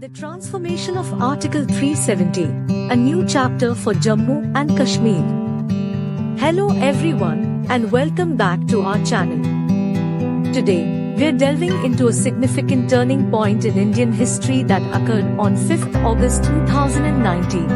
The transformation of Article 370, a new chapter for Jammu and Kashmir. Hello everyone, and welcome back to our channel. Today, we're delving into a significant turning point in Indian history that occurred on 5th August 2019.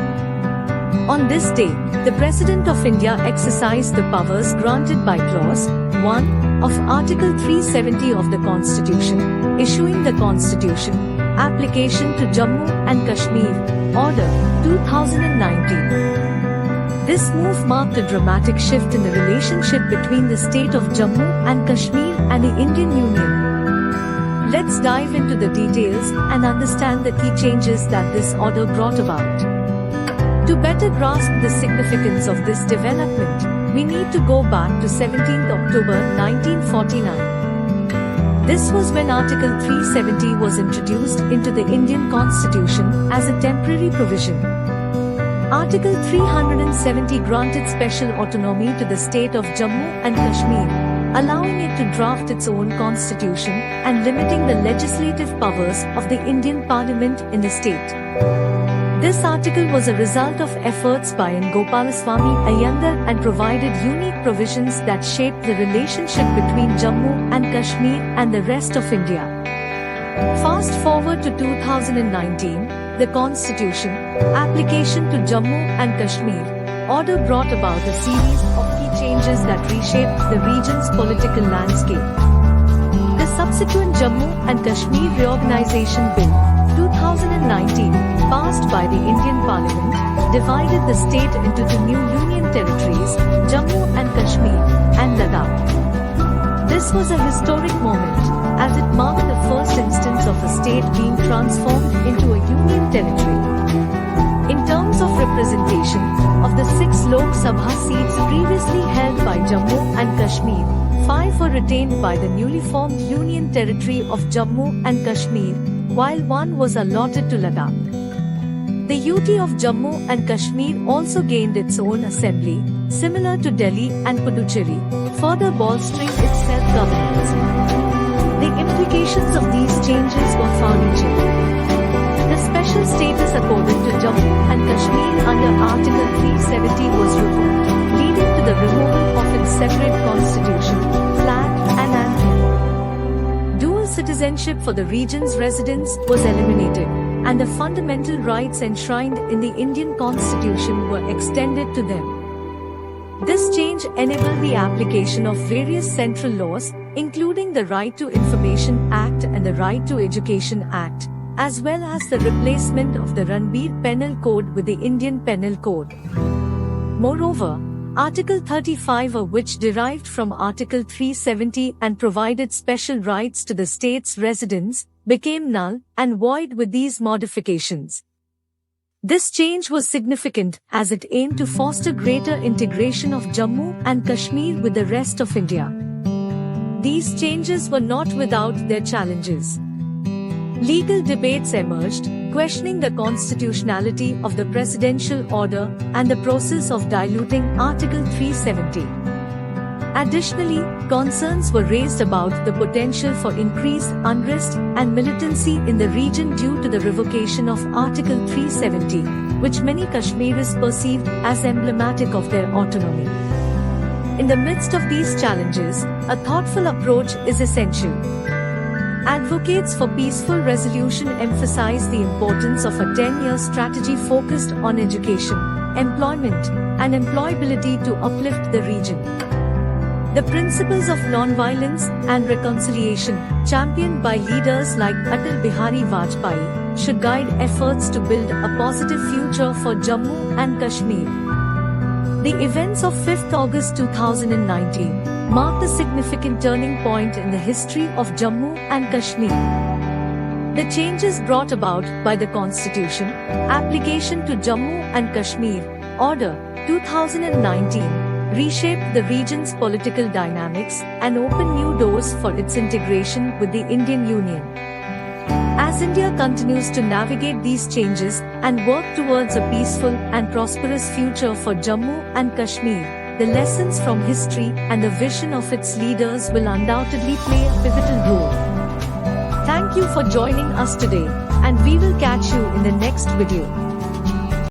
On this day, the President of India exercised the powers granted by Clause 1 of Article 370 of the Constitution, issuing the Constitution Application to Jammu and Kashmir, Order 2019. This move marked a dramatic shift in the relationship between the state of Jammu and Kashmir and the Indian Union. Let's dive into the details and understand the key changes that this order brought about. To better grasp the significance of this development, we need to go back to 17th October 1949. This was when Article 370 was introduced into the Indian Constitution as a temporary provision. Article 370 granted special autonomy to the state of Jammu and Kashmir, allowing it to draft its own constitution and limiting the legislative powers of the Indian Parliament in the state. This article was a result of efforts by N. Gopalaswamy Iyengar and provided unique provisions that shaped the relationship between Jammu and Kashmir and the rest of India. Fast forward to 2019, the Constitution, Application to Jammu and Kashmir, Order brought about a series of key changes that reshaped the region's political landscape. The subsequent Jammu and Kashmir Reorganization Bill, 2019, passed by the Indian Parliament, divided the state into two new union territories, Jammu and Kashmir, and Ladakh. This was a historic moment, as it marked the first instance of a state being transformed into a union territory. In terms of representation, of the 6 Lok Sabha seats previously held by Jammu and Kashmir, 5 were retained by the newly formed Union Territory of Jammu and Kashmir, while 1 was allotted to Ladakh. The UT of Jammu and Kashmir also gained its own assembly, similar to Delhi and Puducherry, further bolstering its self-governance. The implications of these changes were far-reaching. The special status accorded to Jammu and Kashmir under Article 370 was revoked, leading to the removal of its separate constitution, flag and anthem. Dual citizenship for the region's residents was eliminated, and the fundamental rights enshrined in the Indian Constitution were extended to them. This change enabled the application of various central laws, including the Right to Information Act and the Right to Education Act, as well as the replacement of the Ranbir Penal Code with the Indian Penal Code. Moreover, Article 35, which derived from Article 370 and provided special rights to the state's residents, became null and void with these modifications. This change was significant as it aimed to foster greater integration of Jammu and Kashmir with the rest of India. These changes were not without their challenges. Legal debates emerged, questioning the constitutionality of the presidential order and the process of diluting Article 370. Additionally, concerns were raised about the potential for increased unrest and militancy in the region due to the revocation of Article 370, which many Kashmiris perceived as emblematic of their autonomy. In the midst of these challenges, a thoughtful approach is essential. Advocates for peaceful resolution emphasize the importance of a 10-year strategy focused on education, employment, and employability to uplift the region. The principles of nonviolence and reconciliation, championed by leaders like Atal Bihari Vajpayee, should guide efforts to build a positive future for Jammu and Kashmir. The events of 5th August 2019 marked a significant turning point in the history of Jammu and Kashmir. The changes brought about by the Constitution, Application to Jammu and Kashmir, Order 2019, reshaped the region's political dynamics and opened new doors for its integration with the Indian Union. As India continues to navigate these changes and work towards a peaceful and prosperous future for Jammu and Kashmir, the lessons from history and the vision of its leaders will undoubtedly play a pivotal role. Thank you for joining us today. and we will catch you in the next video.